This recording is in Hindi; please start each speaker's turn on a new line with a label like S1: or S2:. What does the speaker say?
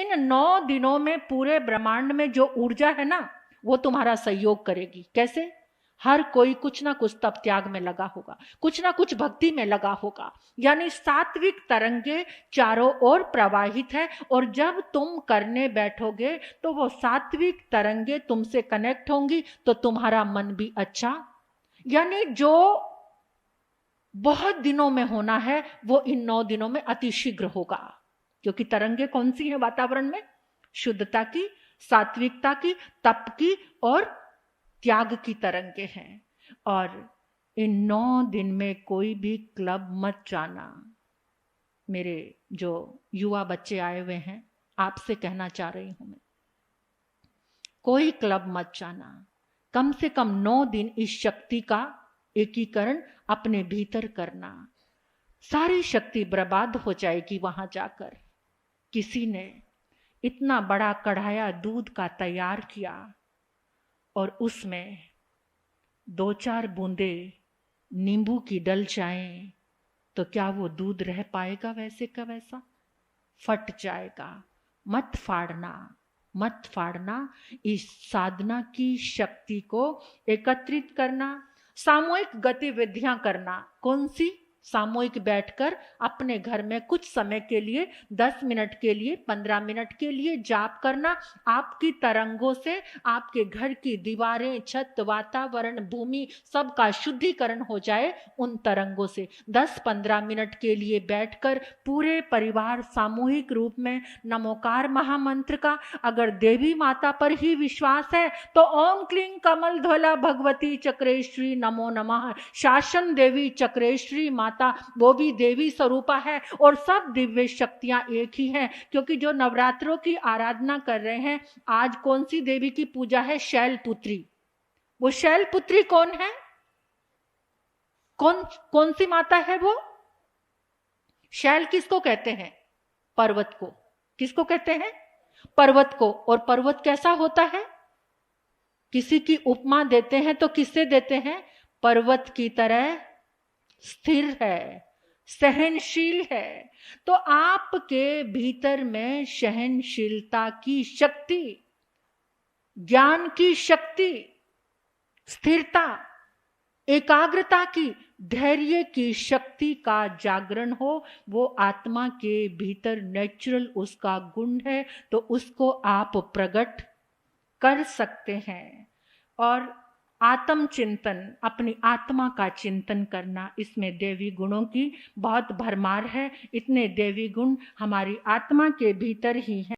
S1: इन 9 दिनों में पूरे ब्रह्मांड में जो ऊर्जा है ना, वो तुम्हारा सहयोग करेगी। कैसे? हर कोई कुछ ना कुछ तप त्याग में लगा होगा, कुछ ना कुछ भक्ति में लगा होगा, यानी सात्विक तरंगे चारों ओर प्रवाहित है। और जब तुम करने बैठोगे तो वो सात्विक तरंगे तुमसे कनेक्ट होंगी, तो तुम्हारा मन भी अच्छा, यानी जो बहुत दिनों में होना है वो इन 9 दिनों में अतिशीघ्र होगा। क्योंकि तरंगे कौन सी है वातावरण में? शुद्धता की, सात्विकता की, तप की और त्याग की तरंगे हैं। और इन 9 दिन में कोई भी क्लब मत जाना। मेरे जो युवा बच्चे आए हुए हैं, आपसे कहना चाह रही हूं मैं, कोई क्लब मत जाना। कम से कम 9 दिन इस शक्ति का एकीकरण अपने भीतर करना। सारी शक्ति बर्बाद हो जाएगी वहां जाकर। किसी ने इतना बड़ा कढ़ाया दूध का तैयार किया और उसमें 2-4 बूंदे नींबू की डल जाएं, तो क्या वो दूध रह पाएगा वैसे का वैसा? फट जाएगा। मत फाड़ना, मत फाड़ना। इस साधना की शक्ति को एकत्रित करना, सामूहिक गतिविधियां करना। कौन सी? सामूहिक बैठकर अपने घर में कुछ समय के लिए, 10 मिनट के लिए, 15 मिनट के लिए जाप करना। आपकी तरंगों से आपके घर की दीवारें, छत, वातावरण, भूमि सबका शुद्धिकरण हो जाए उन तरंगों से। 10-15 मिनट के लिए बैठकर पूरे परिवार सामूहिक रूप में नमोकार महामंत्र का, अगर देवी माता पर ही विश्वास है तो ओम क्लीं कमल ध्वला भगवती चक्रेश्वरी नमो नमः। शासन देवी चक्रेश्वरी माता, वो भी देवी स्वरूपा है और सब दिव्य शक्तियां एक ही हैं। क्योंकि जो नवरात्रों की आराधना कर रहे हैं, आज कौन सी देवी की पूजा है? शैलपुत्री। वो शैलपुत्री कौन है? कौन सी माता है वो? शैल किसको कहते हैं? पर्वत को। किसको कहते हैं? पर्वत को। और पर्वत कैसा होता है? किसी की उपमा देते हैं तो किससे देते हैं? पर्वत की तरह स्थिर है, सहनशील है। तो आपके भीतर में सहनशीलता की शक्ति, ज्ञान की शक्ति, स्थिरता, एकाग्रता की, धैर्य की शक्ति का जागरण हो। वो आत्मा के भीतर नेचुरल उसका गुण है, तो उसको आप प्रकट कर सकते हैं। और आत्म चिंतन, अपनी आत्मा का चिंतन करना, इसमें देवी गुणों की बहुत भरमार है। इतने देवी गुण हमारी आत्मा के भीतर ही हैं।